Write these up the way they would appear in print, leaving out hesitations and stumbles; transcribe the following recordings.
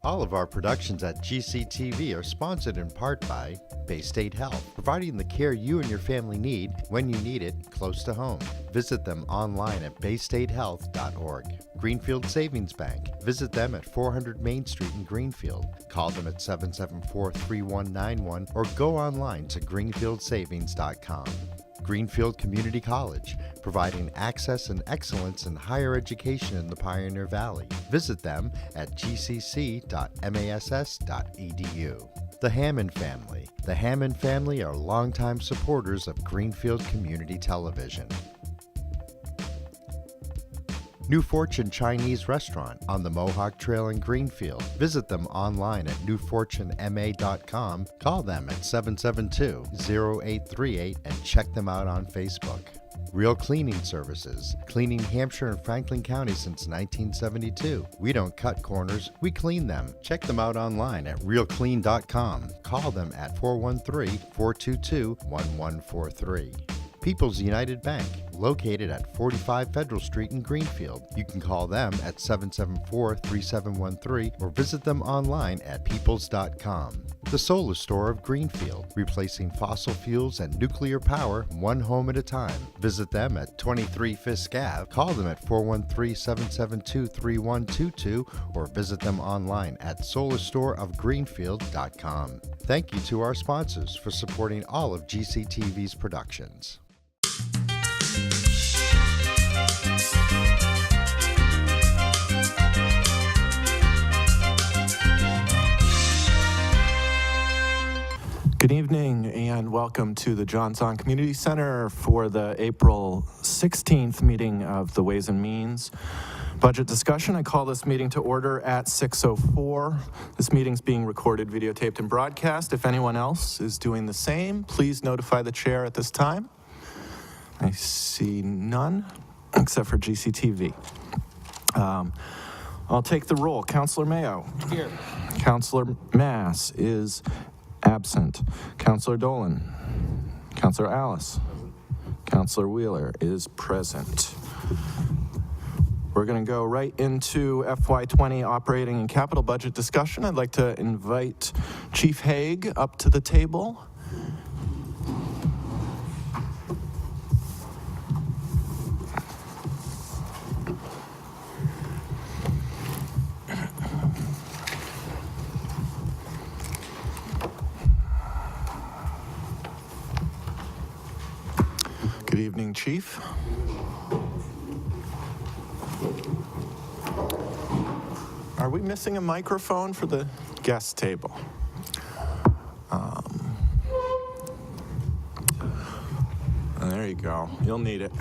All of our productions at GCTV are sponsored in part by Bay State Health, providing the care you and your family need when you need it close to home. Visit them online at baystatehealth.org. Greenfield Savings Bank. Visit them at 400 Main Street in Greenfield. Call them at 774-3191 or go online to greenfieldsavings.com. Greenfield Community College, providing access and excellence in higher education in the Pioneer Valley. Visit them at gcc.mass.edu. The Hammond Family. The Hammond family are longtime supporters of Greenfield Community Television. New Fortune Chinese Restaurant on the Mohawk Trail in Greenfield. Visit them online at newfortunema.com. Call them at 772-0838 and check them out on Facebook. Real Cleaning Services, cleaning Hampshire and Franklin County since 1972. We don't cut corners, we clean them. Check them out online at realclean.com. Call them at 413-422-1143. People's United Bank, located at 45 Federal Street in Greenfield. You can call them at 774-3713 or visit them online at peoples.com. The Solar Store of Greenfield, replacing fossil fuels and nuclear power one home at a time. Visit them at 23 Fisk Ave. Call them at 413-772-3122 or visit them online at solarstoreofgreenfield.com. Thank you to our sponsors for supporting all of GCTV's productions. Good evening and welcome to the Johnson Community Center for the April 16th meeting of the Ways and Means budget discussion. I call this meeting to order at 6:04. This meeting's being recorded, videotaped, and broadcast. If anyone else is doing the same, please notify the chair at this time. I see none, except for GCTV. I'll take the roll. Councilor Mayo. Here. Councilor Mass is absent. Councilor Dolan. Councilor Alice. Councilor Wheeler is present. We're going to go right into FY20 operating and capital budget discussion. I'd like to invite Chief Haig up to the table. Good evening, Chief. Are we missing a microphone for the guest table? There you go. You'll need it.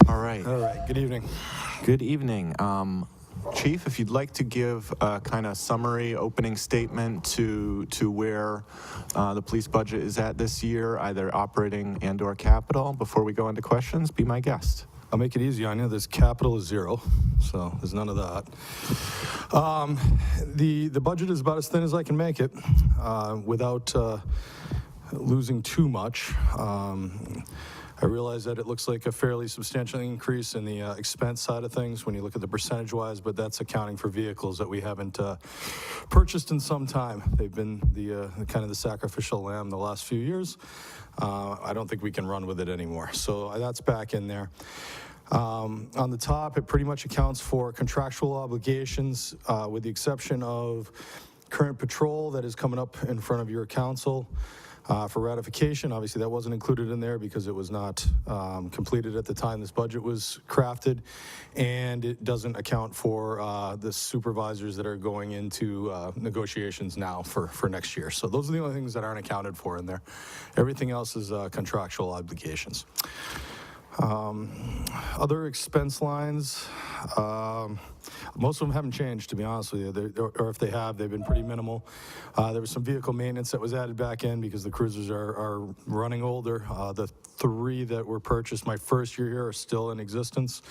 All right. All right. Good evening. Good evening. Chief, if you'd like to give a kind of summary opening statement to where the police budget is at this year, either operating and or capital, before we go into questions, be my guest. I'll make it easy on you. This capital is zero, so there's none of that. The budget is about as thin as I can make it without losing too much. I realize that it looks like a fairly substantial increase in the expense side of things when you look at the percentage-wise, but that's accounting for vehicles that we haven't purchased in some time. They've been the kind of the sacrificial lamb the last few years. I don't think we can run with it anymore, so that's back in there. On the top, it pretty much accounts for contractual obligations, with the exception of current patrol that is coming up in front of your council. For ratification, obviously that wasn't included in there because it was not completed at the time this budget was crafted, and it doesn't account for the supervisors that are going into negotiations now for next year. So those are the only things that aren't accounted for in there. Everything else is contractual obligations. Other expense lines, most of them haven't changed, to be honest with you, or if they have, they've been pretty minimal. There was some vehicle maintenance that was added back in because the cruisers are running older. The 3 that were purchased my first year here are still in existence,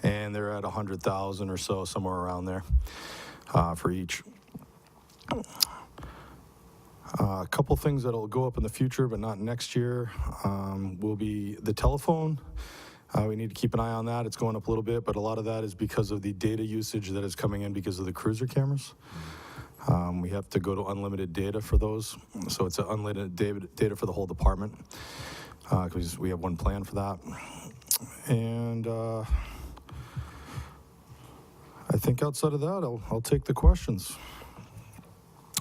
and they're at 100,000 or so, somewhere around there for each. A couple things that'll go up in the future, but not next year, will be the telephone. We need to keep an eye on that. It's going up a little bit, but a lot of that is because of the data usage that is coming in because of the cruiser cameras. We have to go to unlimited data for those, so it's an unlimited data for the whole department, because we have one plan for that. And I think outside of that, I'll take the questions.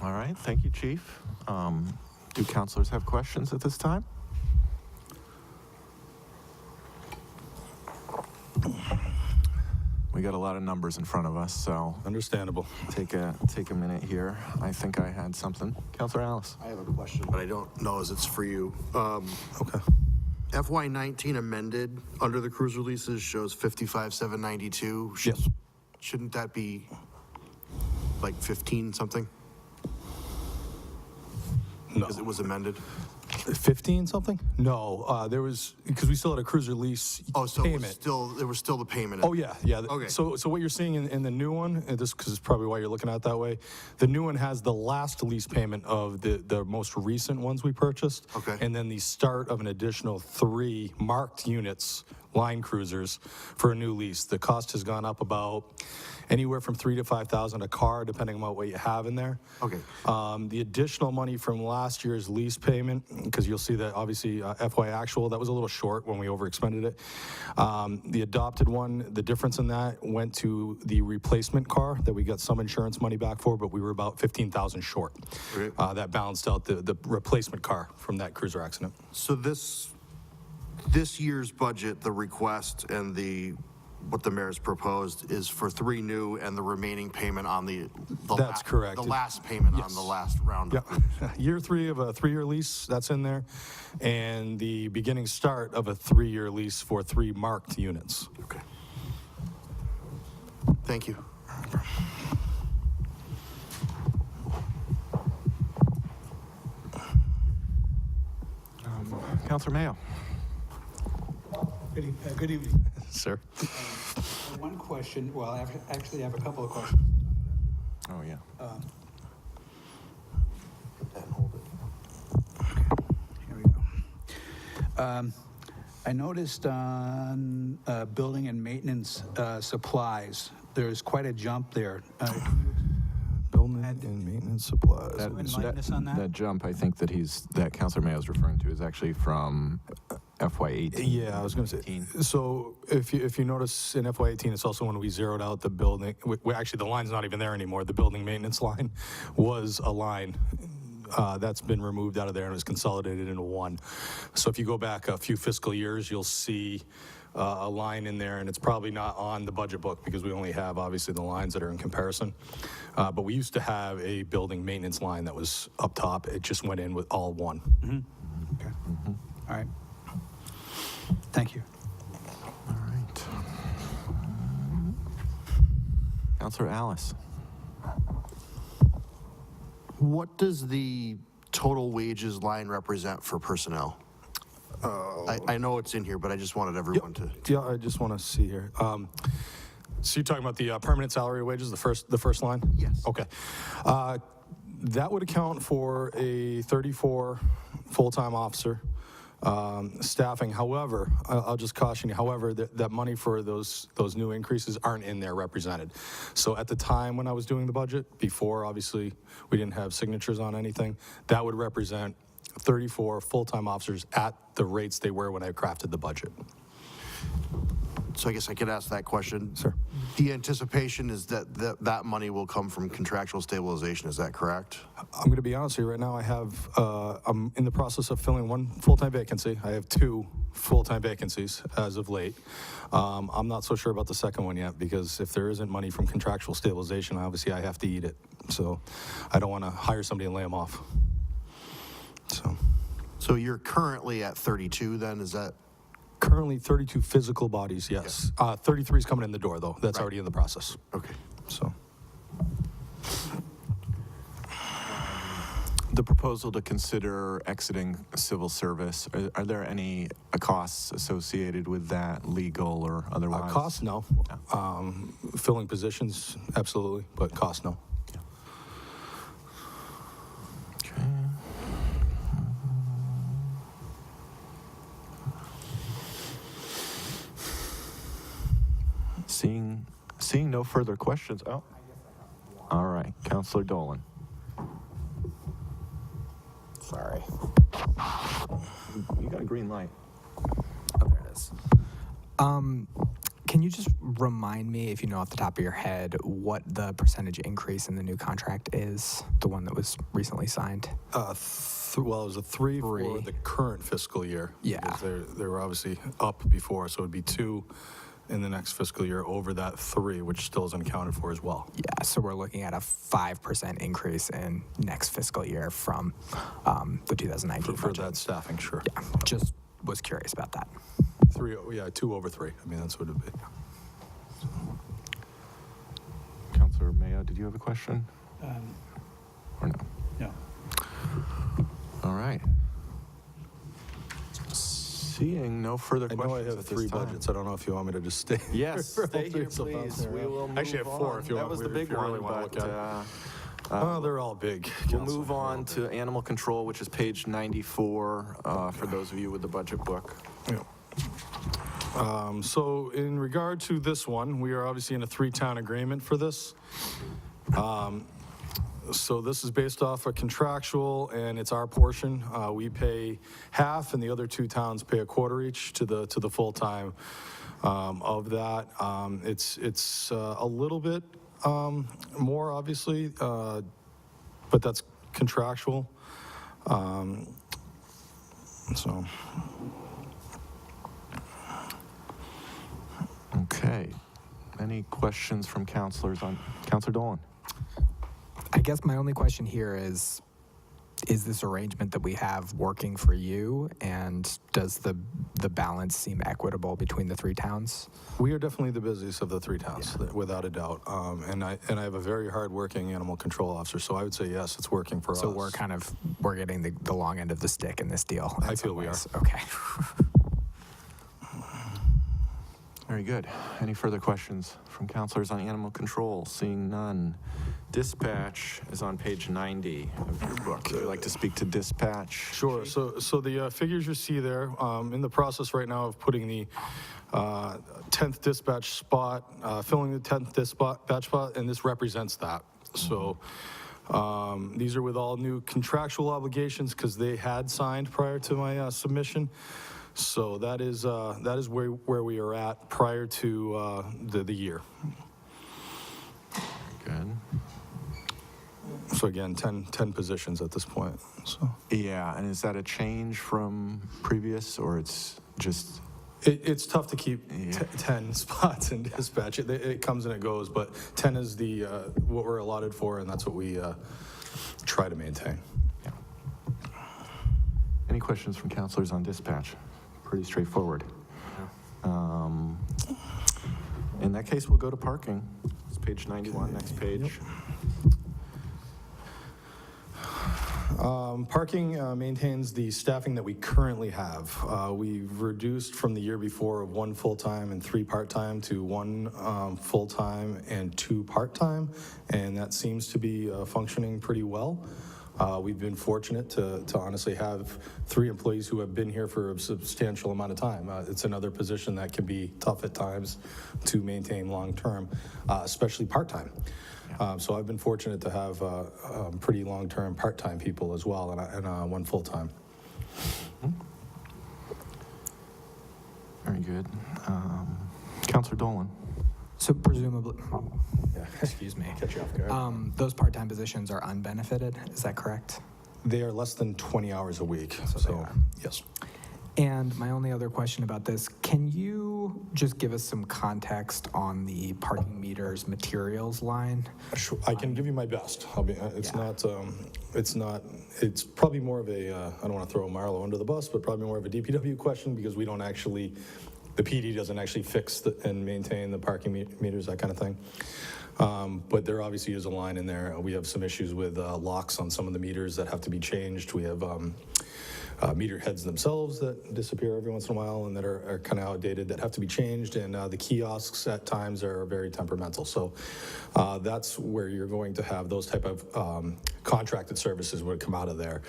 All right, thank you, Chief. Do councilors have questions at this time? We got a lot of numbers in front of us, so Understandable. take a minute here. I think I had something. Councilor Alice. I have a question, but I don't know as it's for you. Okay. FY19 amended under the cruiser leases shows 55,792. Yes. Shouldn't that be like 15 something? No. Because it was amended. 15 something? No, there was, because we still had a cruiser lease Oh, so payment. there was still the payment. Oh, yeah. Okay. So what you're seeing in the new one, and this because it's probably why you're looking at it that way, the new one has the last lease payment of the most recent ones we purchased. Okay. And then the start of an additional 3 marked units, line cruisers, for a new lease. The cost has gone up about anywhere from $3,000 to $5,000 a car, depending on what you have in there. Okay. The additional money from last year's lease payment, because you'll see that obviously FY actual, that was a little short when we overexpended it. The adopted one, the difference in that went to the replacement car that we got some insurance money back for, but we were about 15,000 short. Okay. That balanced out the replacement car from that cruiser accident. So this year's budget, the request and what the mayor's proposed is for 3 new and the remaining payment on That's correct. The last payment on Yes. the last round. Yep. Year 3 of a 3-year lease, that's in there, and the beginning start of a 3-year lease for 3 marked units. Okay. Thank you. Councilor Mayo. Good evening. Sir? One question, well, I actually have a couple of questions. Oh, yeah. Put that and hold it. Here we go. I noticed on building and maintenance supplies, there's quite a jump there. Building and maintenance supplies. enlighten us on that? That jump, I think that Councilor Mayo is referring to is actually from FY18. Yeah, I was going to say. So if you notice in FY18, it's also when we zeroed out the building. Actually, the line's not even there anymore. The building maintenance line was a line. That's been removed out of there and is consolidated into one. So if you go back a few fiscal years, you'll see a line in there, and it's probably not on the budget book because we only have obviously the lines that are in comparison. But we used to have a building maintenance line that was up top. It just went in with all one. Okay. All right. Thank you. All right. Councilor Alice. What does the total wages line represent for personnel? I know it's in here, but I just wanted everyone to. Yeah, I just want to see here. So you're talking about the permanent salary wages, the first line? Yes. Okay. That would account for a 34 full-time officer staffing. However, I'll just caution you, however, that money for those new increases aren't in there represented. So at the time when I was doing the budget, before obviously we didn't have signatures on anything, that would represent 34 full-time officers at the rates they were when I crafted the budget. So I guess I could ask that question. Sure. The anticipation is that money will come from contractual stabilization. Is that correct? I'm going to be honest with you right now. I'm in the process of filling 1 full-time vacancy. I have 2 full-time vacancies as of late. I'm not so sure about the second one yet because if there isn't money from contractual stabilization, obviously I have to eat it. So I don't want to hire somebody and lay them off. So you're currently at 32 then, is that? Currently 32 physical bodies, yes. 33 is coming in the door though. That's already in the process. Okay. So The proposal to consider exiting civil service, are there any costs associated with that, legal or otherwise? cost, no. Filling positions, absolutely, but cost, no. Okay. Seeing no further questions. Oh, all right, Councilor Dolan. Sorry. You got a green light. Oh, there it is. Can you just remind me, if you know off the top of your head, what the percentage increase in the new contract is, the one that was recently signed? Well, it was a three for the current fiscal year. Yeah. Because they were obviously up before, so it'd be 2 in the next fiscal year over that 3, which still isn't accounted for as well. Yeah, so we're looking at a 5% increase in next fiscal year from the 2019 For budget. that staffing, sure. Yeah, just was curious about that. 2 over 3. I mean, that's what it'd be. Councilor Mayo, did you have a question? Or no? No. All right. Seeing no further I questions know I have at 3 this time. budgets. I don't know if you want me to just stay. Yes, for all stay three here, so please. bounce We around. will move Actually, I have 4 on. if you That want. was the if big you really one, want to look but, at it. Oh, they're all big. we'll Council. move on to animal control, which is page 94, for those of you with the budget book. Yeah. So in regard to this one, we are obviously in a 3-town agreement for this. So this is based off a contractual, and it's our portion. We pay half, and the other 2 towns pay a quarter each to the full time of that. It's a little bit more, obviously, but that's contractual. So. Okay. Any questions from councilors on Councilor Dolan? I guess my only question here is this arrangement that we have working for you, and does the balance seem equitable between the 3 towns? We are definitely the busiest of the 3 towns, without a doubt. And I have a very hard-working animal control officer, so I would say yes, it's working for us. So we're getting the long end of the stick in this deal. in I some feel we ways. Okay. Very good. Any further questions from councilors on animal control? Seeing none. Dispatch is on page 90 of your book. Would you like to speak to dispatch? Sure. So the figures you see there, in the process right now of putting the 10th dispatch spot, filling the 10th dispatch spot, and this represents that. So these are with all new contractual obligations because they had signed prior to my submission. So that is where we are at prior to the year. Good. So again, 10 positions at this point. So Yeah, and is that a change from previous, or it's just... it's tough to keep Yeah. 10 spots in dispatch. It comes and it goes, but 10 is the what we're allotted for, and that's what we try to maintain. Yeah. Any questions from councilors on dispatch? Pretty straightforward. In that case, we'll go to parking. It's page 91, next page. Parking maintains the staffing that we currently have. We've reduced from the year before of 1 full-time and 3 part-time to 1 full-time and 2 part-time, and that seems to be functioning pretty well. We've been fortunate to honestly have 3 employees who have been here for a substantial amount of time. It's another position that can be tough at times to maintain long-term, especially part-time. So I've been fortunate to have pretty long-term part-time people as well, and 1 full-time. Very good. Councilor Dolan. So presumably, excuse me, Catch you off guard. those part-time positions are unbenefited, is that correct? They are less than 20 hours a week. So they So are. yes. And my only other question about this, can you just give us some context on the parking meters materials line? Sure, I can give you my best. It's Yeah. it's probably more of a, I don't want to throw Marlo under the bus, but probably more of a DPW question because we don't actually, the PD doesn't actually fix and maintain the parking meters, that kind of thing. But there obviously is a line in there. We have some issues with locks on some of the meters that have to be changed. We have meter heads themselves that disappear every once in a while and that are kind of outdated that have to be changed, and the kiosks at times are very temperamental. So that's where you're going to have those type of contracted services would come out of there.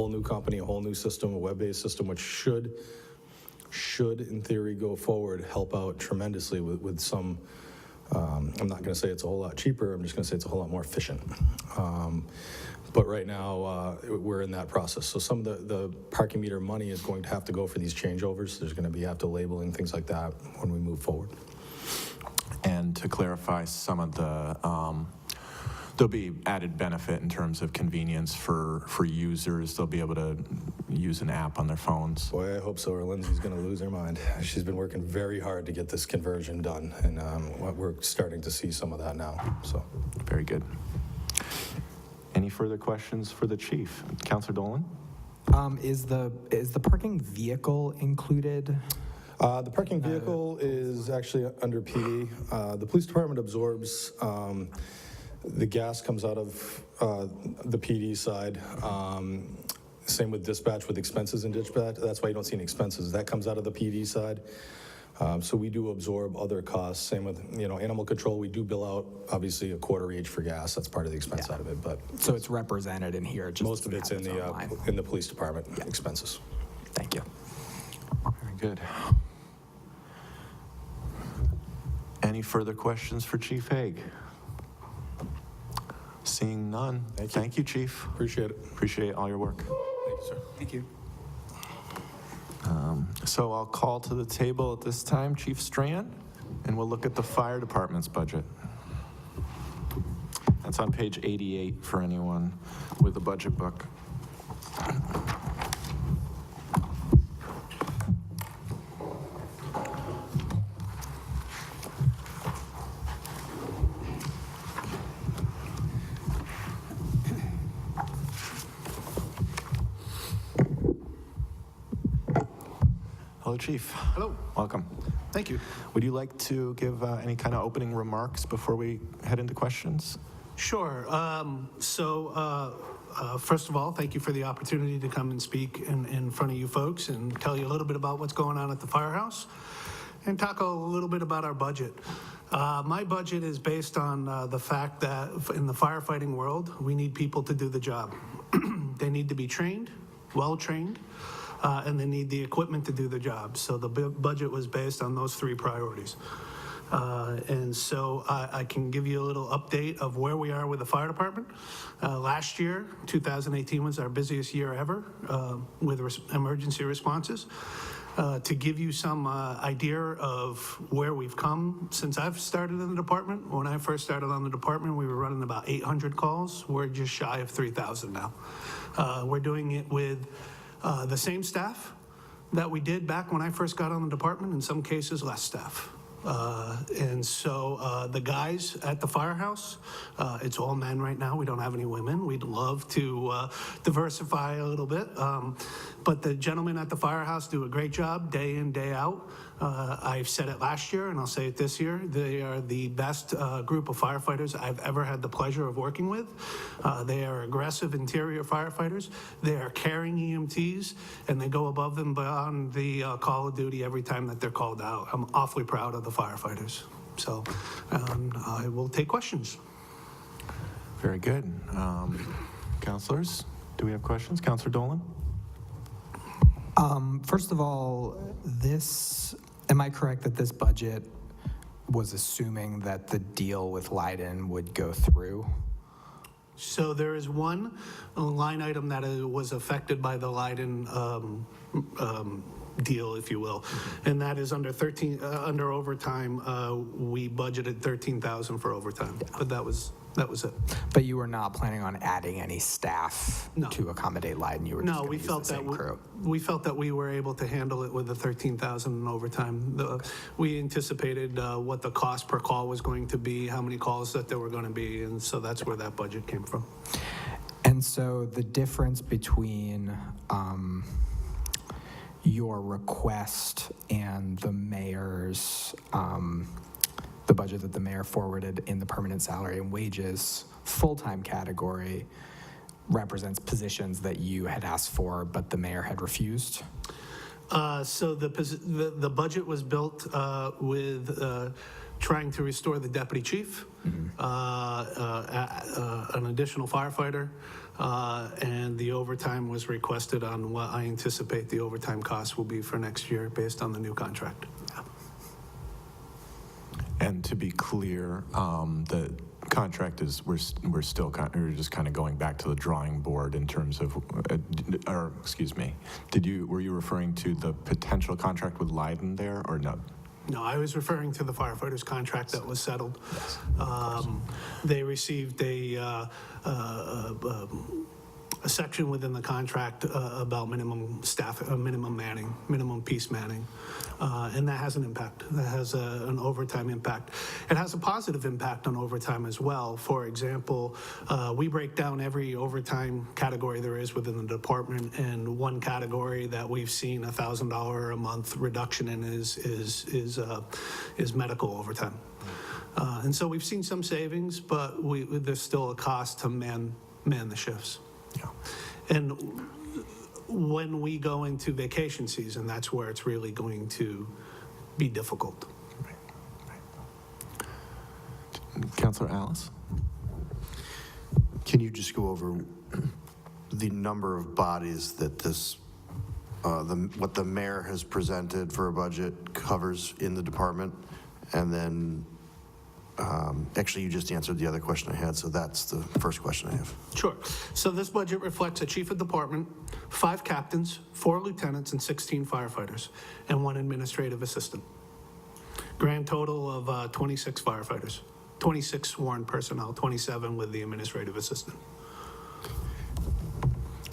whole new company, a whole new system, a web-based system, which should in theory go forward, help out tremendously with some, I'm not going to say it's a whole lot cheaper, I'm just going to say it's a whole lot more efficient. But right now, we're in that process. So some of the parking meter money is going to have to go for these changeovers. There's going to be after labeling, things like that when we move forward. And to clarify, some of the, there'll be added benefit in terms of convenience for users. They'll be able to use an app on their phones. Boy, I hope so, or Lindsay's going to lose her mind. She's been working very hard to get this conversion done, and we're starting to see some of that now. So, very good. Any further questions for the chief? Councilor Dolan? Is the parking vehicle included? The parking vehicle is actually under PD. The police department absorbs, the gas comes out of the PD side. Same with dispatch with expenses in dispatch. That's why you don't see any expenses. That comes out of the PD side. So we do absorb other costs. Same with, animal control. We do bill out, obviously, a quarter each for gas. That's part of the expense side of it. But So it's represented in here. Just most of it's in the police department expenses. Thank you. Very good. Any further questions for Chief Hague? Seeing none. Thank you, Chief. Appreciate it. Appreciate all your work. Thank you, sir. Thank you. So I'll call to the table at this time Chief Strand, and we'll look at the fire department's budget. That's on page 88 for anyone with a budget book. Hello, Chief. Hello. Welcome. Thank you. Would you like to give any kind of opening remarks before we head into questions? Sure. First of all, thank you for the opportunity to come and speak in front of you folks and tell you a little bit about what's going on at the firehouse and talk a little bit about our budget. My budget is based on the fact that in the firefighting world, we need people to do the job. They need to be trained, well-trained, and they need the equipment to do the job. So the budget was based on those three priorities. And so I can give you a little update of where we are with the fire department. Last year, 2018, was our busiest year ever with emergency responses. To give you some idea of where we've come since I've started in the department. When I first started on the department, we were running about 800 calls. We're just shy of 3,000 now. We're doing it with the same staff that we did back when I first got on the department, in some cases less staff. And so the guys at the firehouse, it's all men right now. We don't have any women. We'd love to diversify a little bit. But the gentlemen at the firehouse do a great job day in, day out. I've said it last year and I'll say it this year. They are the best group of firefighters I've ever had the pleasure of working with. They are aggressive interior firefighters. They are caring EMTs, and they go above and beyond the call of duty every time that they're called out. I'm awfully proud of the firefighters. So I will take questions. Very good. Councilors, do we have questions? Councilor Dolan? First of all, am I correct that this budget was assuming that the deal with Leiden would go through? So there is one line item that was affected by the Leiden deal, if you will, and that is under overtime. We budgeted 13,000 for overtime, but that was it. But you were not planning on adding any staff No. to accommodate Leiden. You were just No, going to use the same crew. we felt that we were able to handle it with the 13,000 in overtime. We anticipated what the cost per call was going to be, how many calls that there were going to be, and so that's where that budget came from. And so the difference between your request and the mayor's, the budget that the mayor forwarded in the permanent salary and wages full-time category represents positions that you had asked for, but the mayor had refused? So the budget was built with trying to restore the deputy chief, an additional firefighter, and the overtime was requested on what I anticipate the overtime costs will be for next year based on the new contract. And to be clear, the contract is, we're we're just kind of going back to the drawing board in terms of, or excuse me, were you referring to the potential contract with Leiden there, or no? No, I was referring to the firefighters' contract that was settled. They received a section within the contract about minimum staff, minimum manning, minimum piece manning, and that has an impact. That has an overtime impact. It has a positive impact on overtime as well. For example, we break down every overtime category there is within the department, and one category that we've seen $1,000 a month reduction in is medical overtime. And so we've seen some savings, but there's still a cost to man the shifts. Yeah. And when we go into vacation season, that's where it's really going to be difficult. Councilor Alice? Can you just go over the number of bodies that this, what the mayor has presented for a budget covers in the department? And then, actually, you just answered the other question I had, so that's the first question I have. Sure. So this budget reflects a chief of department, 5 captains, 4 lieutenants, and 16 firefighters, and 1 administrative assistant. Grand total of 26 firefighters, 26 sworn personnel, 27 with the administrative assistant.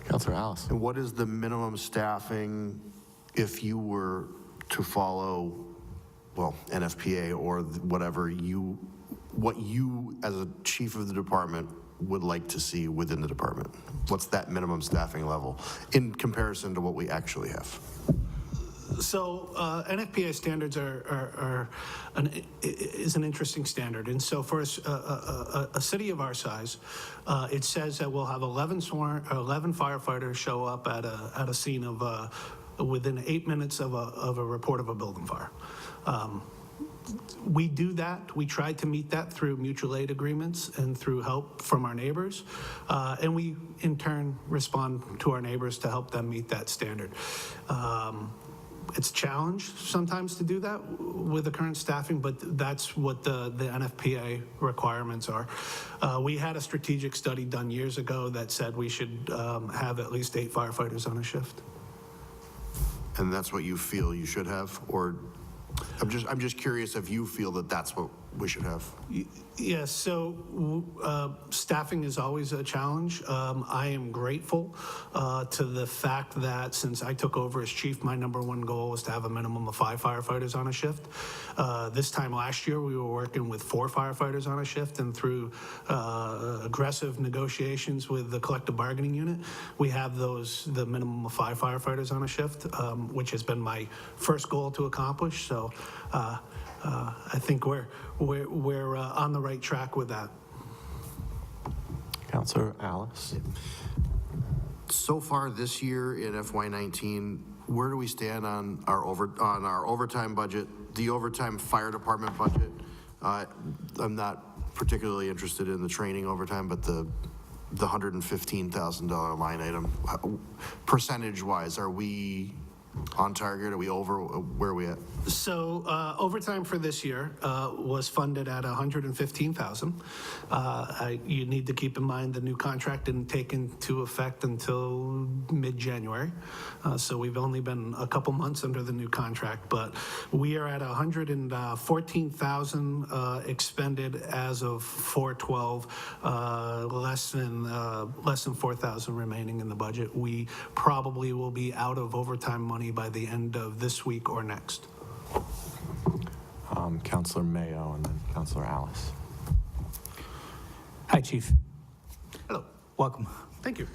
Councilor Alice? And what is the minimum staffing if you were to follow, well, NFPA or whatever what you as a chief of the department would like to see within the department? What's that minimum staffing level in comparison to what we actually have? So NFPA standards is an interesting standard, and so for a city of our size, it says that we'll have 11 firefighters show up at a scene of within 8 minutes of a report of a building fire. We do that. We try to meet that through mutual aid agreements and through help from our neighbors. And we, in turn, respond to our neighbors to help them meet that standard. It's a challenge sometimes to do that with the current staffing, but that's what the NFPA requirements are. We had a strategic study done years ago that said we should have at least 8 firefighters on a shift. And that's what you feel you should have? Or I'm just curious if you feel that that's what we should have. Yes, so staffing is always a challenge. I am grateful to the fact that since I took over as chief, my #1 goal was to have a minimum of 5 firefighters on a shift. This time last year, we were working with 4 firefighters on a shift, and through aggressive negotiations with the collective bargaining unit, we have the minimum of 5 firefighters on a shift, which has been my first goal to accomplish. So I think we're on the right track with that. Councilor Alice? So far this year in FY19, where do we stand on our overtime budget, the overtime fire department budget? I'm not particularly interested in the training overtime, but the $115,000 line item, percentage-wise, are we on target? Are we over? Where are we at? So overtime for this year was funded at $115,000. You need to keep in mind the new contract didn't take into effect until mid-January. So we've only been a couple months under the new contract, but we are at $114,000 expended as of 4/12, less than $4,000 remaining in the budget. We probably will be out of overtime money by the end of this week or next. Councilor Mayo and then Councilor Alice. Hi, Chief. Hello. Welcome. Thank you.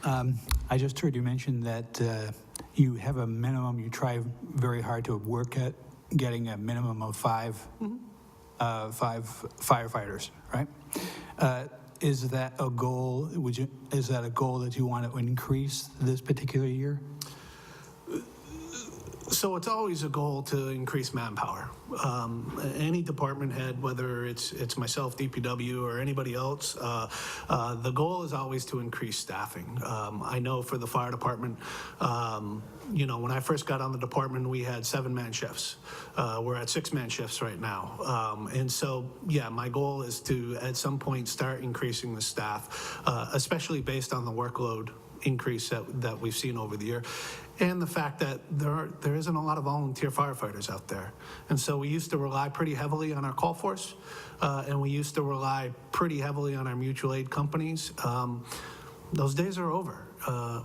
I just heard you mention that you have a minimum, you try very hard to work at getting a minimum of 5 firefighters, right? Is that a goal? Is that a goal that you want to increase this particular year? So it's always a goal to increase manpower. Any department head, whether it's myself, DPW, or anybody else, the goal is always to increase staffing. I know for the fire department, when I first got on the department, we had 7-man shifts. We're at 6-man shifts right now. And so, yeah, my goal is to, at some point, start increasing the staff, especially based on the workload increase that we've seen over the year, and the fact that there isn't a lot of volunteer firefighters out there. And so we used to rely pretty heavily on our call force, and we used to rely pretty heavily on our mutual aid companies. Those days are over.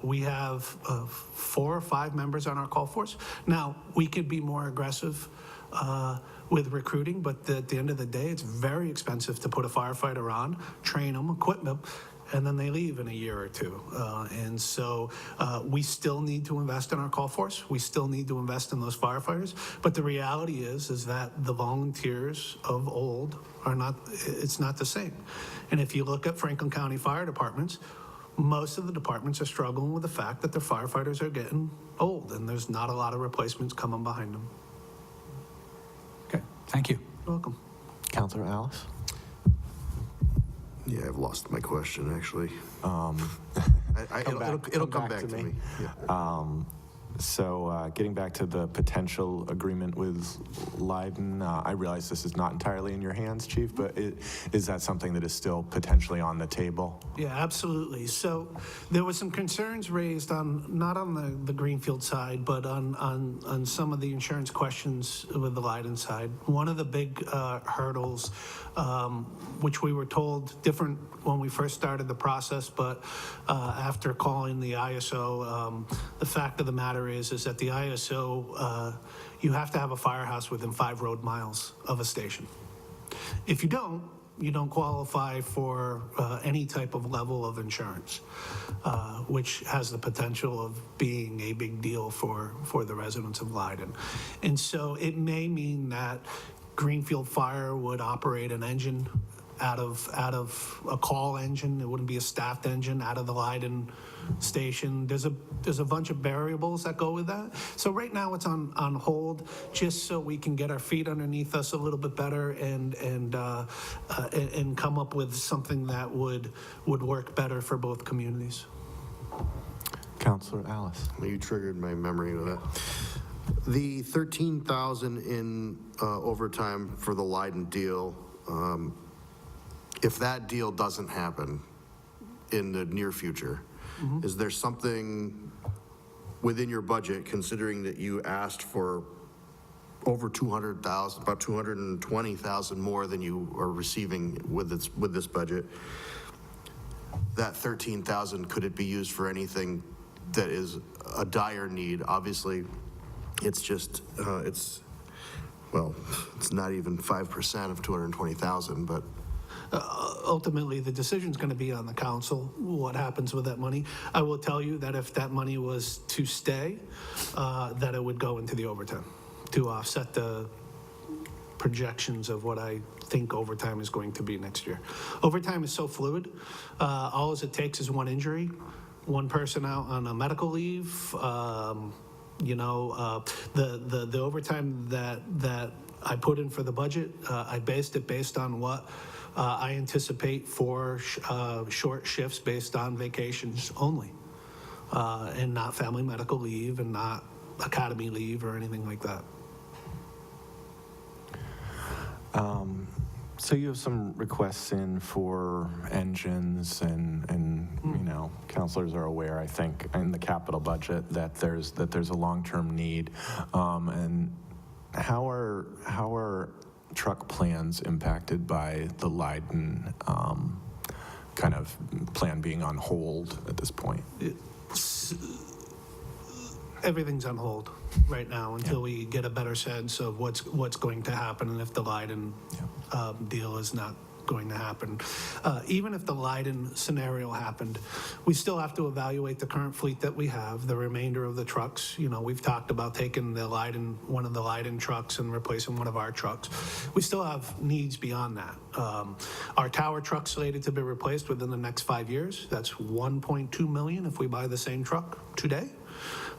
We have 4 or 5 members on our call force. Now, we could be more aggressive with recruiting, but at the end of the day, it's very expensive to put a firefighter on, train them, equip them, and then they leave in a year or two. And so we still need to invest in our call force. We still need to invest in those firefighters. But the reality is that the volunteers of old it's not the same. And if you look at Franklin County Fire Departments, most of the departments are struggling with the fact that their firefighters are getting old and there's not a lot of replacements coming behind them. Okay, thank you. You're welcome. Councilor Alice? Yeah, I've lost my question, actually. It'll It'll come back to me. Yeah. So getting back to the potential agreement with Leiden, I realize this is not entirely in your hands, Chief, but is that something that is still potentially on the table? Yeah, absolutely. So there was some concerns raised not on the Greenfield side, but on some of the insurance questions with the Leiden side. One of the big hurdles, which we were told different when we first started the process, but after calling the ISO, the fact of the matter is that the ISO, you have to have a firehouse within 5 road miles of a station. If you don't qualify for any type of level of insurance, which has the potential of being a big deal for the residents of Leiden. And so it may mean that Greenfield Fire would operate an engine out of a call engine. It wouldn't be a staffed engine out of the Leiden station. There's a bunch of variables that go with that. So right now it's on hold, just so we can get our feet underneath us a little bit better and come up with something that would work better for both communities. Councilor Alice? You triggered my memory with that. The 13,000 in overtime for the Leiden deal, if that deal doesn't happen in the near future, is there something within your budget, considering that you asked for over 200,000, about 220,000 more than you are receiving with this budget, that 13,000, could it be used for anything that is a dire need? Obviously, it's just, it's not even 5% of 220,000, but. Ultimately, the decision's going to be on the council, what happens with that money. I will tell you that if that money was to stay, that it would go into the overtime to offset the projections of what I think overtime is going to be next year. Overtime is so fluid. All it takes is one injury, one person out on a medical leave. The overtime that I put in for the budget, I based it based on what I anticipate for short shifts based on vacations only, and not family medical leave and not academy leave or anything like that. So you have some requests in for engines and councilors are aware, I think, in the capital budget that there's a long-term need. And how are truck plans impacted by the Leiden kind of plan being on hold at this point? Everything's on hold right now until we get a better sense of what's going to happen, and if the Leiden deal is not going to happen. Even if the Leiden scenario happened, we still have to evaluate the current fleet that we have, the remainder of the trucks. We've talked about taking one of the Leiden trucks and replacing one of our trucks. We still have needs beyond that. Our tower truck's slated to be replaced within the next 5 years. That's $1.2 million if we buy the same truck today.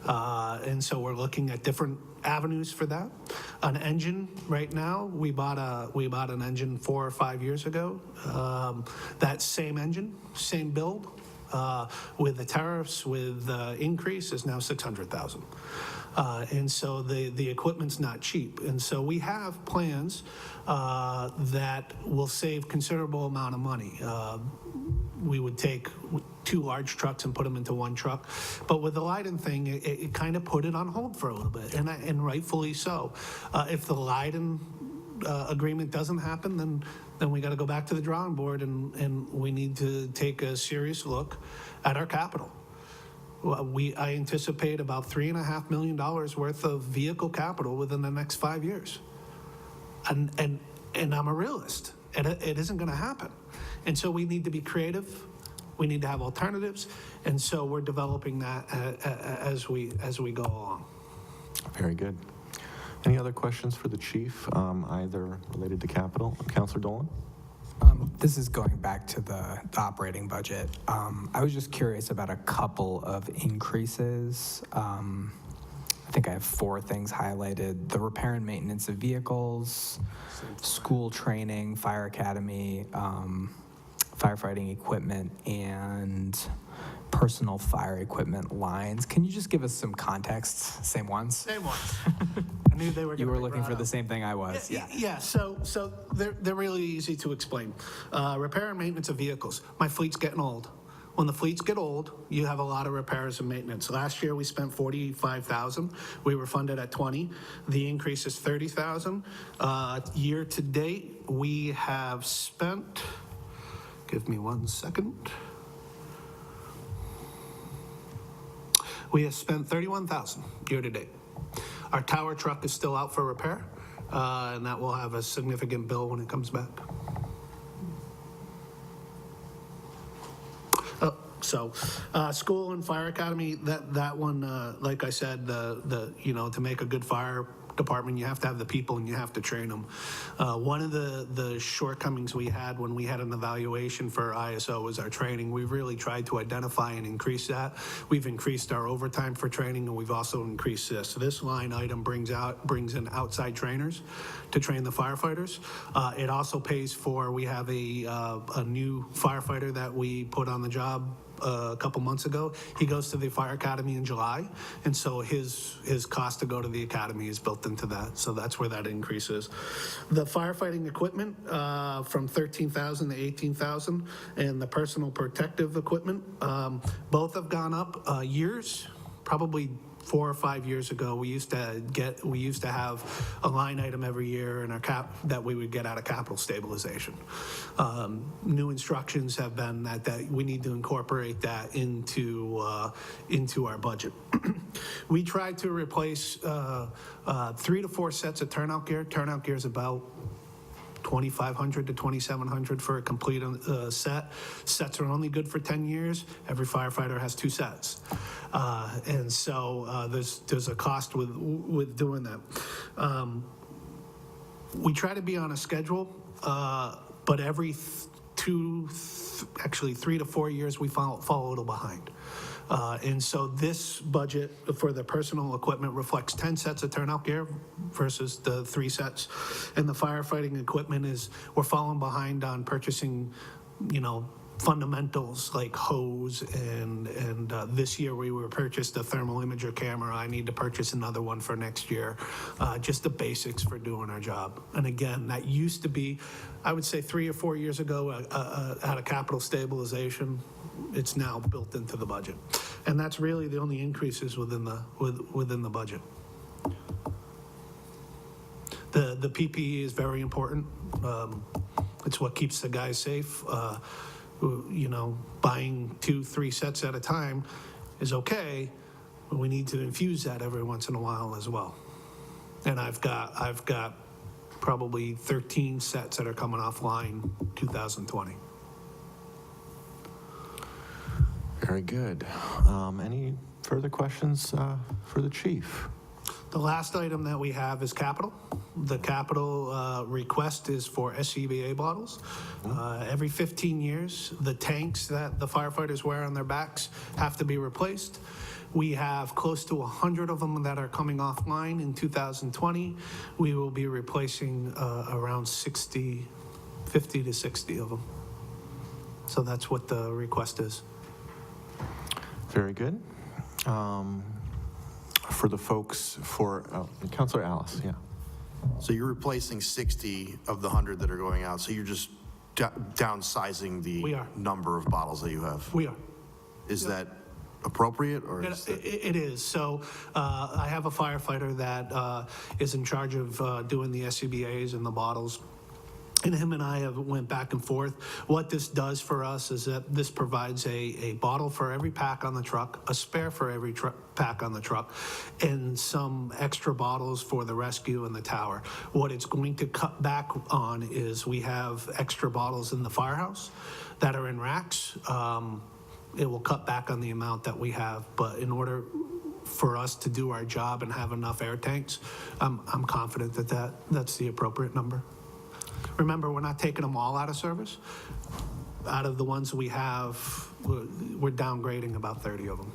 And so we're looking at different avenues for that. An engine right now, we bought an engine 4 or 5 years ago. That same engine, same build, with the tariffs, with the increase, is now $600,000. And so the equipment's not cheap. And so we have plans that will save considerable amount of money. We would take 2 large trucks and put them into 1 truck. But with the Leiden thing, it kind of put it on hold for a little bit, and rightfully so. If the Leiden agreement doesn't happen, then we got to go back to the drawing board, and we need to take a serious look at our capital. I anticipate about $3.5 million worth of vehicle capital within the next 5 years. And I'm a realist, and it isn't going to happen. And so we need to be creative. We need to have alternatives. And so we're developing that as we go along. Very good. Any other questions for the chief, either related to capital? Councilor Dolan? This is going back to the operating budget. I was just curious about a couple of increases. I think I have 4 things highlighted: the repair and maintenance of vehicles, school training, fire academy, firefighting equipment, and personal fire equipment lines. Can you just give us some context? Same ones? Same ones. I knew they were. You were looking for the same thing I was. Yeah. So they're really easy to explain. Repair and maintenance of vehicles. My fleet's getting old. When the fleets get old, you have a lot of repairs and maintenance. Last year we spent $45,000. We were funded at $20,000. The increase is $30,000. Year to date, we have spent. Give me 1 second. We have spent $31,000 year to date. Our tower truck is still out for repair, and that will have a significant bill when it comes back. School and fire academy, that one, like I said, to make a good fire department, you have to have the people and you have to train them. One of the shortcomings we had when we had an evaluation for ISO was our training. We've really tried to identify and increase that. We've increased our overtime for training, and we've also increased this. So this line item brings in outside trainers to train the firefighters. It also pays for, we have a new firefighter that we put on the job a couple months ago. He goes to the fire academy in July, and so his cost to go to the academy is built into that. So that's where that increase is. The firefighting equipment from $13,000 to $18,000, and the personal protective equipment, both have gone up years. Probably 4 or 5 years ago, we used to have a line item every year in our cap that we would get out of capital stabilization. New instructions have been that we need to incorporate that into our budget. We tried to replace 3 to 4 sets of turnout gear. Turnout gear is about $2,500 to $2,700 for a complete set. Sets are only good for 10 years. Every firefighter has 2 sets. And so there's a cost with doing that. We try to be on a schedule, but every 3 to 4 years, we fall a little behind. And so this budget for the personal equipment reflects 10 sets of turnout gear versus the 3 sets. And the firefighting equipment we're falling behind on purchasing, fundamentals like hose, and this year we purchased a thermal imager camera. I need to purchase another one for next year. Just the basics for doing our job. And again, that used to be, I would say 3 or 4 years ago, out of capital stabilization. It's now built into the budget, and that's really the only increases within the budget. The PPE is very important. It's what keeps the guys safe. Buying 2-3 sets at a time is okay, but we need to infuse that every once in a while as well. And I've got probably 13 sets that are coming offline 2020. Very good. Any further questions for the chief? The last item that we have is capital. The capital request is for SCBA bottles. Every 15 years, the tanks that the firefighters wear on their backs have to be replaced. We have close to 100 of them that are coming offline in 2020. We will be replacing around 50 to 60 of them. So that's what the request is. Very good. For the folks, Councilor Alice, yeah. So you're replacing 60 of the 100 that are going out, so you're just downsizing We the are. number of bottles that you have? We are. Is that appropriate, or is that? It is. So I have a firefighter that is in charge of doing the SCBAs and the bottles. And him and I have went back and forth. What this does for us is that this provides a bottle for every pack on the truck, a spare for every pack on the truck, and some extra bottles for the rescue and the tower. What it's going to cut back on is we have extra bottles in the firehouse that are in racks. It will cut back on the amount that we have, but in order for us to do our job and have enough air tanks, I'm confident that that's the appropriate number. Remember, we're not taking them all out of service. Out of the ones we have, we're downgrading about 30 of them.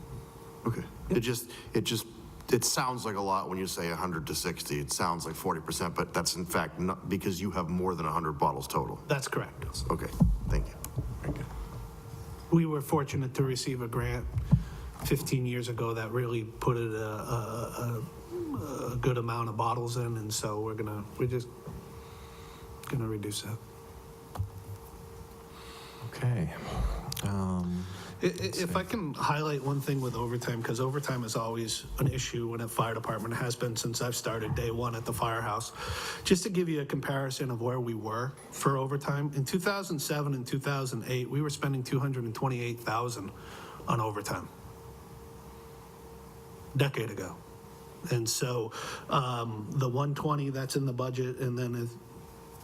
Okay. It sounds like a lot when you say 100 to 60. It sounds like 40%, but that's in fact not, because you have more than 100 bottles total. That's correct. Okay, thank you. Very good. We were fortunate to receive a grant 15 years ago that really put it a good amount of bottles in, and so we're just gonna reduce that. Okay. If I can highlight one thing with overtime, because overtime is always an issue in a fire department. It has been since I've started day one at the firehouse. Just to give you a comparison of where we were for overtime, in 2007 and 2008, we were spending $228,000 on overtime. Decade ago. And so the 120 that's in the budget, and then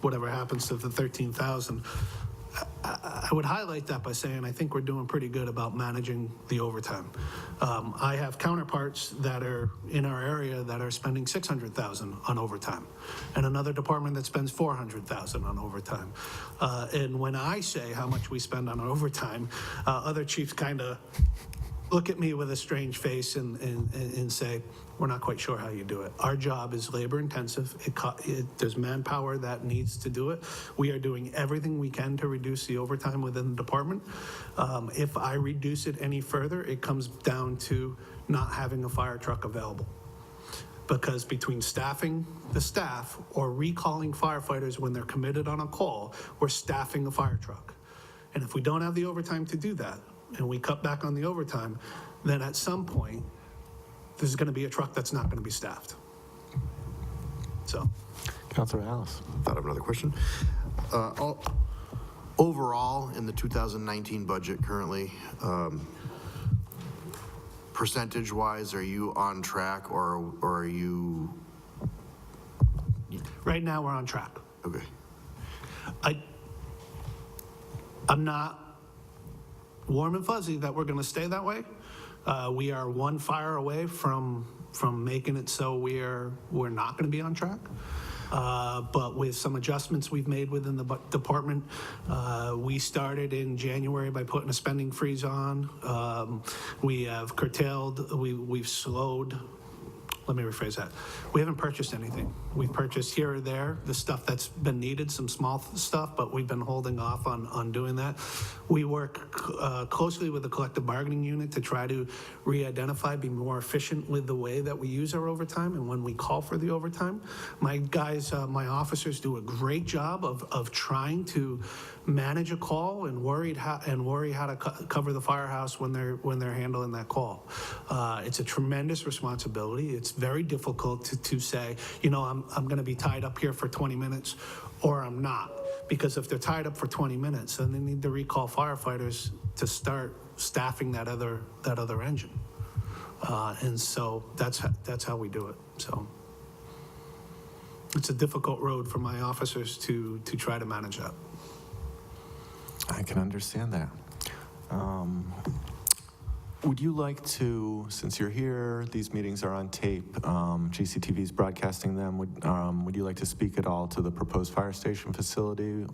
whatever happens to the 13,000, I would highlight that by saying I think we're doing pretty good about managing the overtime. I have counterparts that are in our area that are spending $600,000 on overtime, and another department that spends $400,000 on overtime. And when I say how much we spend on overtime, other chiefs kind of look at me with a strange face and say, we're not quite sure how you do it. Our job is labor intensive. There's manpower that needs to do it. We are doing everything we can to reduce the overtime within the department. If I reduce it any further, it comes down to not having a fire truck available. Because between staffing the staff or recalling firefighters when they're committed on a call, we're staffing a fire truck. And if we don't have the overtime to do that, and we cut back on the overtime, then at some point, there's going to be a truck that's not going to be staffed. So. Councilor Alice. Thought of another question. Overall, in the 2019 budget currently, percentage-wise, are you on track, or are you? Right now, we're on track. Okay. I'm not warm and fuzzy that we're going to stay that way. We are one fire away from making it so we're not going to be on track. But with some adjustments we've made within the department, we started in January by putting a spending freeze on. We have curtailed, we've slowed. Let me rephrase that. We haven't purchased anything. We've purchased here or there the stuff that's been needed, some small stuff, but we've been holding off on doing that. We work closely with the collective bargaining unit to try to re-identify, be more efficient with the way that we use our overtime and when we call for the overtime. My guys, my officers do a great job of trying to manage a call and worry how to cover the firehouse when they're handling that call. It's a tremendous responsibility. It's very difficult to say, I'm going to be tied up here for 20 minutes or I'm not. Because if they're tied up for 20 minutes, then they need to recall firefighters to start staffing that other engine. And so that's how we do it. So it's a difficult road for my officers to try to manage that. I can understand that. Would you like to, since you're here, these meetings are on tape, GCTV is broadcasting them, would you like to speak at all to the proposed fire station facility?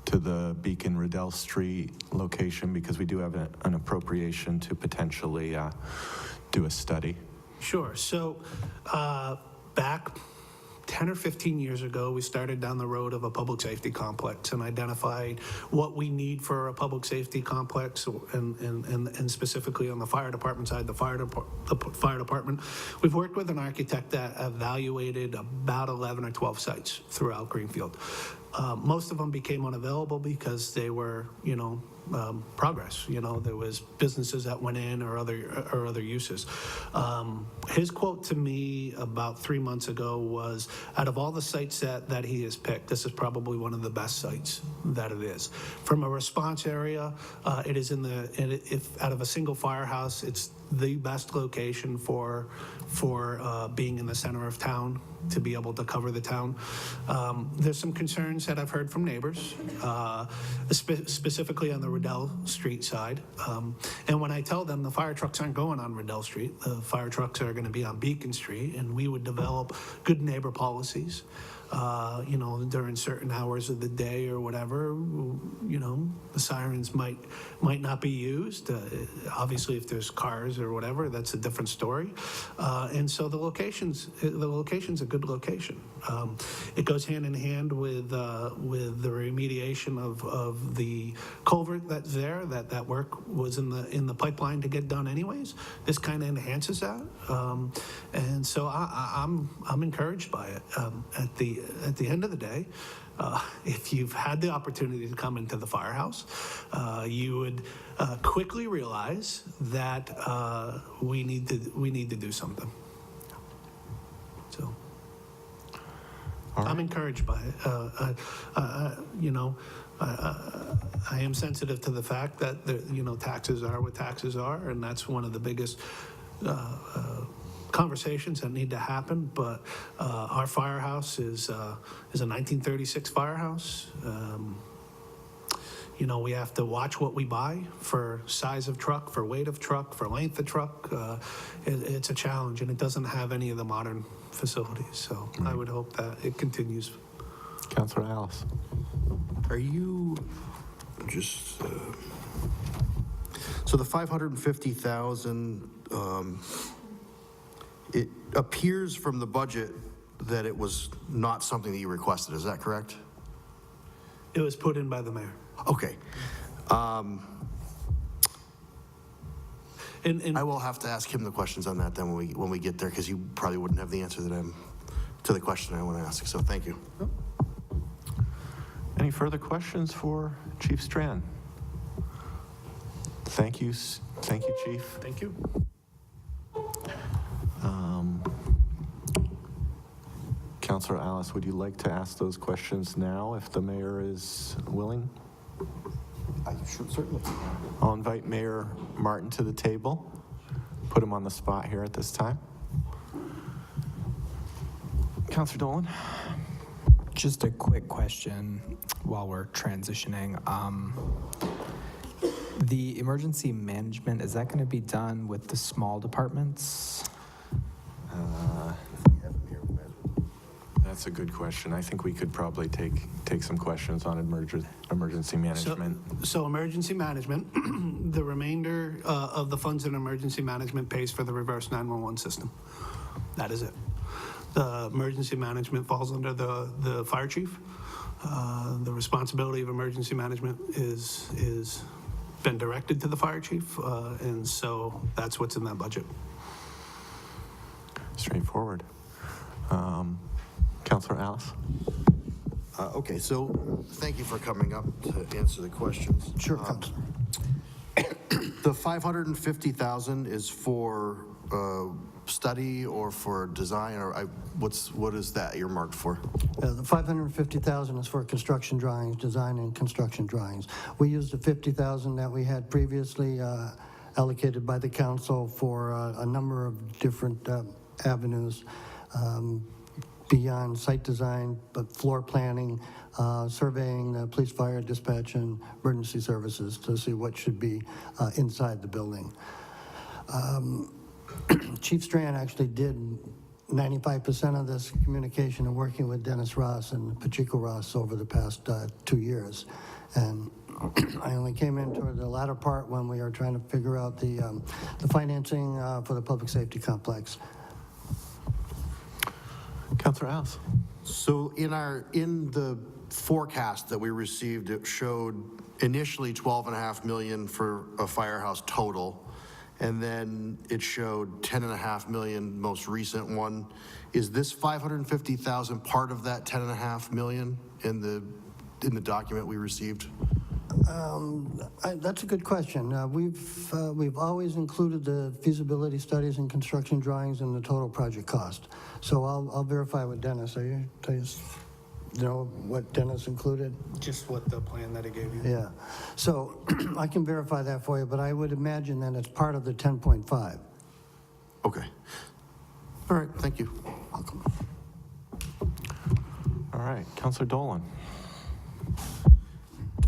to the Beacon Riddell Street location, because we do have an appropriation to potentially do a study. Sure. So back 10 or 15 years ago, we started down the road of a public safety complex and identified what we need for a public safety complex, and specifically on the fire department side, the fire department. We've worked with an architect that evaluated about 11 or 12 sites throughout Greenfield. Most of them became unavailable because they were, progress. There was businesses that went in or other uses. His quote to me about 3 months ago was, out of all the sites that he has picked, this is probably one of the best sites that it is. From a response area, it is if out of a single firehouse, it's the best location for being in the center of town, to be able to cover the town. There's some concerns that I've heard from neighbors, specifically on the Riddell Street side. And when I tell them the fire trucks aren't going on Riddell Street, the fire trucks are going to be on Beacon Street, and we would develop good neighbor policies. During certain hours of the day or whatever, the sirens might not be used. Obviously, if there's cars or whatever, that's a different story. And so the location's a good location. It goes hand in hand with the remediation of the culvert that's there. That work was in the pipeline to get done anyways. This kind of enhances that, and so I'm encouraged by it. At the end of the day, if you've had the opportunity to come into the firehouse, you would quickly realize that we need to do something. So I'm encouraged by it. I am sensitive to the fact that taxes are what taxes are, and that's one of the biggest conversations that need to happen. But our firehouse is a 1936 firehouse. We have to watch what we buy for size of truck, for weight of truck, for length of truck. It's a challenge, and it doesn't have any of the modern facilities. So I would hope that it continues. Councilor Alice. Are you just, so the 550,000, it appears from the budget that it was not something that you requested, is that correct? It was put in by the mayor. Okay. And I will have to ask him the questions on that then when we get there, because you probably wouldn't have the answer to the question I want to ask, so thank you. Any further questions for Chief Strand? Thank you, Chief. thank you. Councilor Alice, would you like to ask those questions now if the mayor is willing? I should certainly. I'll invite Mayor Martin to the table, put him on the spot here at this time. Councilor Dolan? Just a quick question while we're transitioning. The emergency management, is that going to be done with the small departments? That's a good question. I think we could probably take some questions on emergency management. So emergency management, the remainder of the funds in emergency management pays for the reverse 911 system. That is it. The emergency management falls under the fire chief. The responsibility of emergency management is been directed to the fire chief, and so that's what's in that budget. Straightforward. Councilor Alice? Okay, so thank you for coming up to answer the questions. Sure, Councilor. The 550,000 is for study or for design, or what is that earmarked for? The 550,000 is for construction drawings, design and construction drawings. We used the 50,000 that we had previously allocated by the council for a number of different avenues beyond site design, but floor planning, surveying, police, fire, dispatch, and emergency services to see what should be inside the building. Chief Strand actually did 95% of this communication and working with Dennis Ross and Pacheco Ross over the past 2 years. And I only came in toward the latter part when we are trying to figure out the financing for the public safety complex. Councilor House. So in the forecast that we received, it showed initially 12.5 million for a firehouse total, and then it showed 10.5 million, most recent one. Is this 550,000 part of that 10.5 million in the document we received? That's a good question. We've always included the feasibility studies and construction drawings in the total project cost. So I'll verify with Dennis. Do you know what Dennis included? Just what the plan that I gave you. Yeah. So I can verify that for you, but I would imagine that it's part of the 10.5. Okay. All right, thank you. Welcome. All right, Councilor Dolan.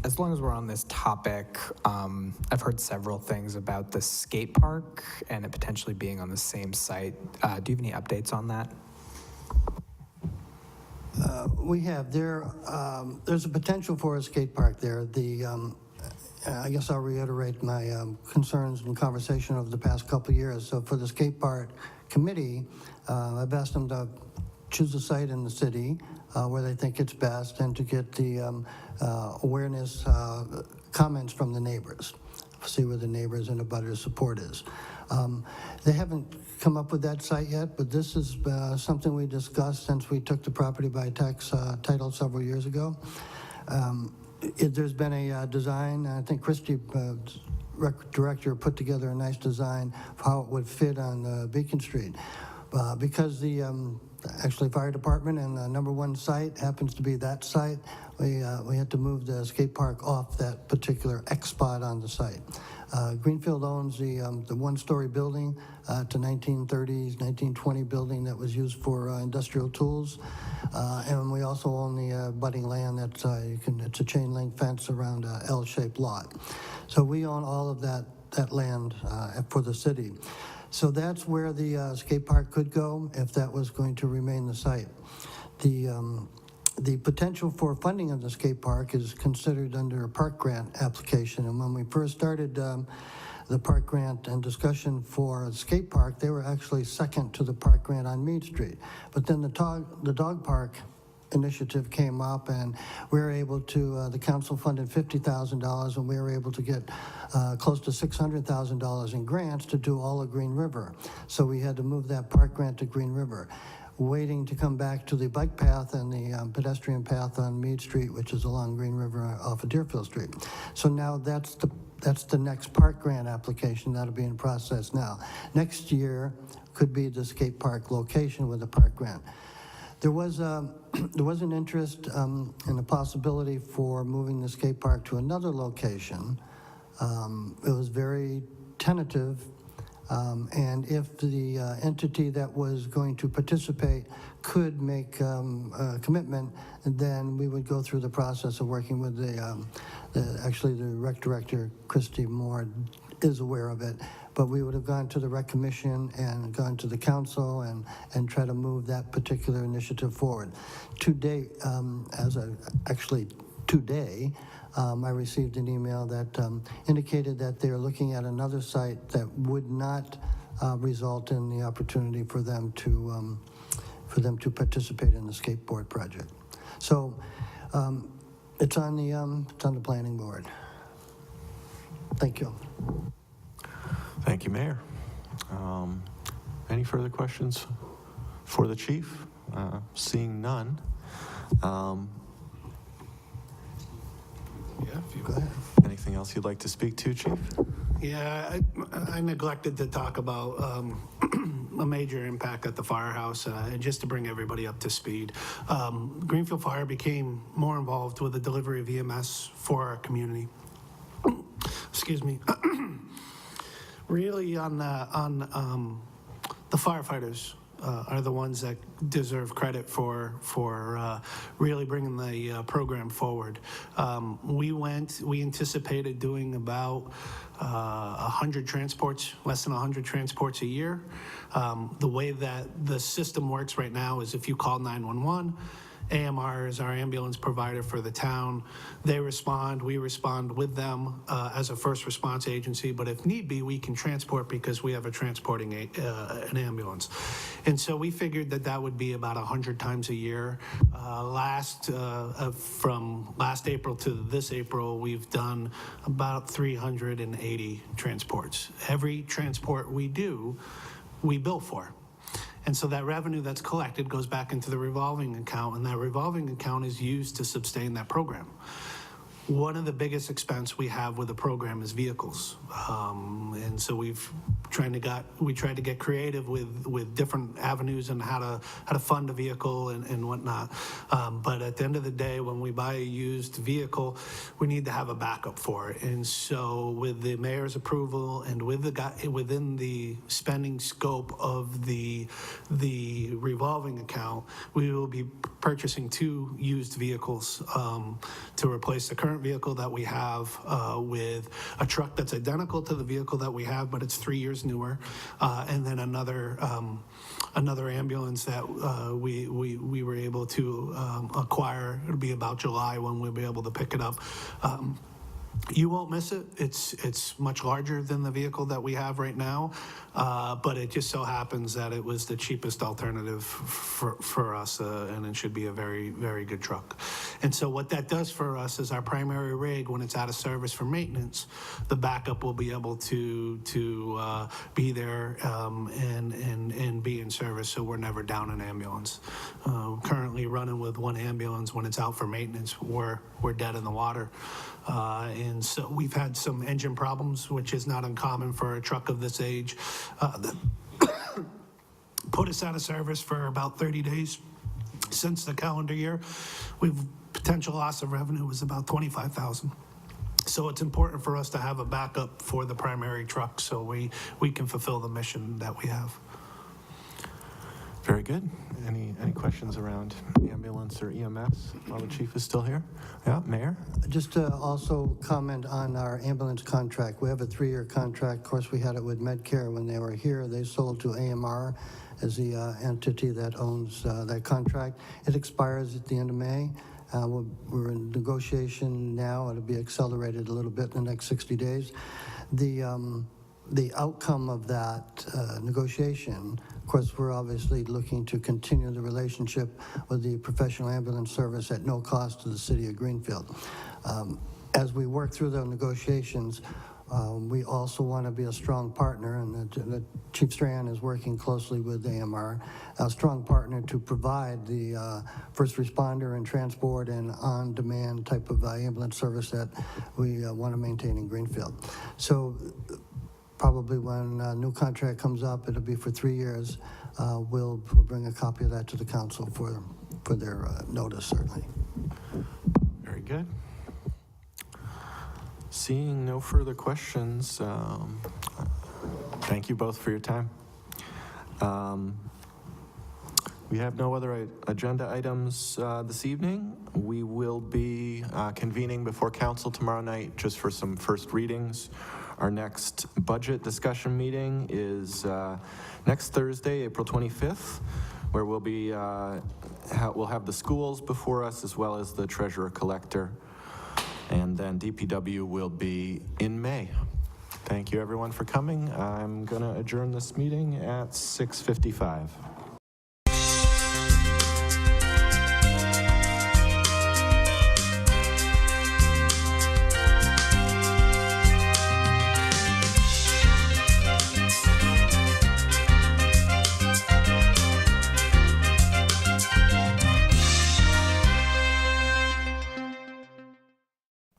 As long as we're on this topic, I've heard several things about the skate park and it potentially being on the same site. Do you have any updates on that? We have. There's a potential for a skate park there. I guess I'll reiterate my concerns and conversation over the past couple of years. So for the skate park committee, I've asked them to choose a site in the city where they think it's best and to get the awareness comments from the neighbors, see where the neighbors and the abutters support is. They haven't come up with that site yet, but this is something we discussed since we took the property by tax title several years ago. There's been a design, I think Christie, director, put together a nice design for how it would fit on Beacon Street. Because the actually fire department and the number one site happens to be that site, we had to move the skate park off that particular X spot on the site. Greenfield owns the one-story building, it's a 1930s, 1920 building that was used for industrial tools. And we also own the budding land that's, it's a chain link fence around a L-shaped lot. So we own all of that land for the city. So that's where the skate park could go if that was going to remain the site. The potential for funding of the skate park is considered under a park grant application. And when we first started the park grant and discussion for the skate park, they were actually second to the park grant on Mead Street. But then the dog park initiative came up, and we were able to, the council funded $50,000, and we were able to get close to $600,000 in grants to do all of Green River. So we had to move that park grant to Green River, waiting to come back to the bike path and the pedestrian path on Mead Street, which is along Green River off of Deerfield Street. So now that's the next park grant application that'll be in process now. Next year could be the skate park location with a park grant. There was an interest in the possibility for moving the skate park to another location. It was very tentative, and if the entity that was going to participate could make a commitment, then we would go through the process of working with actually the rec director, Christy Moore, is aware of it, but we would have gone to the rec commission and gone to the council and try to move that particular initiative forward. To date, today, I received an email that indicated that they're looking at another site that would not result in the opportunity for them to participate in the skateboard project. So it's on the planning board. Thank you. Thank you, Mayor. Any further questions for the chief? Seeing none. Yeah, if you Go ahead. Anything else you'd like to speak to, Chief? Yeah, I neglected to talk about a major impact at the firehouse, and just to bring everybody up to speed. Greenfield Fire became more involved with the delivery of EMS for our community. Excuse me. Really on the firefighters are the ones that deserve credit for really bringing the program forward. We anticipated doing about 100 transports, less than 100 transports a year. The way that the system works right now is if you call 911, AMR is our ambulance provider for the town. They respond, we respond with them as a first response agency, but if need be, we can transport because we have an ambulance. And so we figured that would be about 100 times a year. From last April to this April, we've done about 380 transports. Every transport we do, we bill for. And so that revenue that's collected goes back into the revolving account, and that revolving account is used to sustain that program. One of the biggest expense we have with the program is vehicles. And so we tried to get creative with different avenues and how to fund a vehicle and whatnot. But at the end of the day, when we buy a used vehicle, we need to have a backup for it. And so with the mayor's approval and within the spending scope of the revolving account, we will be purchasing 2 used vehicles to replace the current vehicle that we have with a truck that's identical to the vehicle that we have, but it's 3 years newer, and then another ambulance that we were able to acquire. It'll be about July when we'll be able to pick it up. You won't miss it. It's much larger than the vehicle that we have right now, but it just so happens that it was the cheapest alternative for us, and it should be a very, very good truck. And so what that does for us is our primary rig, when it's out of service for maintenance, the backup will be able to be there and be in service, so we're never down an ambulance. Currently running with 1 ambulance. When it's out for maintenance, we're dead in the water. And so we've had some engine problems, which is not uncommon for a truck of this age, that put us out of service for about 30 days since the calendar year. Potential loss of revenue was about $25,000. So it's important for us to have a backup for the primary truck so we can fulfill the mission that we have. Very good. Any questions around ambulance or EMS while the chief is still here? Yeah, Mayor? Just to also comment on our ambulance contract. We have a 3-year contract. Of course, we had it with Medcare when they were here. They sold to AMR as the entity that owns that contract. It expires at the end of May. We're in negotiation now. It'll be accelerated a little bit in the next 60 days. The outcome of that negotiation, of course, we're obviously looking to continue the relationship with the professional ambulance service at no cost to the city of Greenfield. As we work through the negotiations, we also want to be a strong partner, and the Chief Strahan is working closely with AMR, a strong partner to provide the first responder and transport and on-demand type of ambulance service that we want to maintain in Greenfield. So probably when a new contract comes up, it'll be for 3 years. We'll bring a copy of that to the council for their notice, certainly. Very good. Seeing no further questions, thank you both for your time. We have no other agenda items this evening. We will be convening before council tomorrow night just for some first readings. Our next budget discussion meeting is next Thursday, April 25th, where we'll be we'll have the schools before us as well as the treasurer collector, and then DPW will be in May. Thank you everyone for coming. I'm going to adjourn this meeting at 6:55.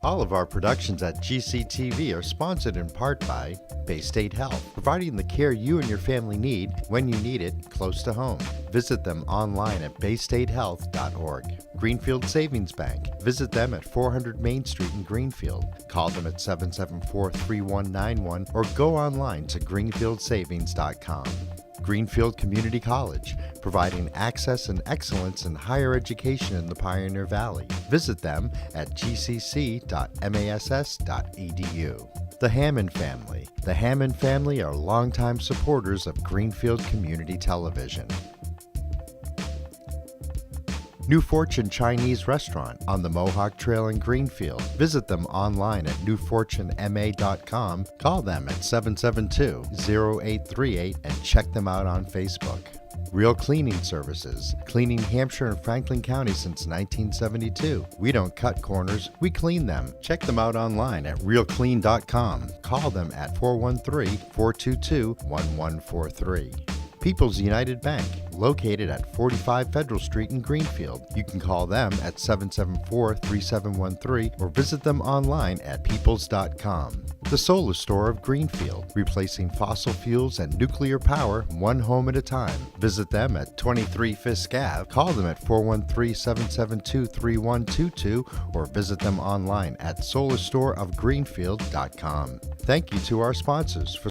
All of our productions at GCTV are sponsored in part by Bay State Health, providing the care you and your family need when you need it close to home. Visit them online at baystatehealth.org. Greenfield Savings Bank. Visit them at 400 Main Street in Greenfield. Call them at 774-3191 or go online to greenfieldsavings.com. Greenfield Community College, providing access and excellence in higher education in the Pioneer Valley. Visit them at gcc.mass.edu. The Hammond Family. The Hammond family are longtime supporters of Greenfield Community Television. New Fortune Chinese Restaurant on the Mohawk Trail in Greenfield. Visit them online at newfortunema.com. Call them at 772-0838 and check them out on Facebook. Real Cleaning Services, cleaning Hampshire and Franklin County since 1972. We don't cut corners, we clean them. Check them out online at realclean.com. Call them at 413-422-1143. People's United Bank, located at 45 Federal Street in Greenfield. You can call them at 774-3713 or visit them online at peoples.com. The Solar Store of Greenfield, replacing fossil fuels and nuclear power one home at a time. Visit them at 23 Fisk Ave. Call them at 413-772-3122 or visit them online at solarstoreofgreenfield.com. Thank you to our sponsors for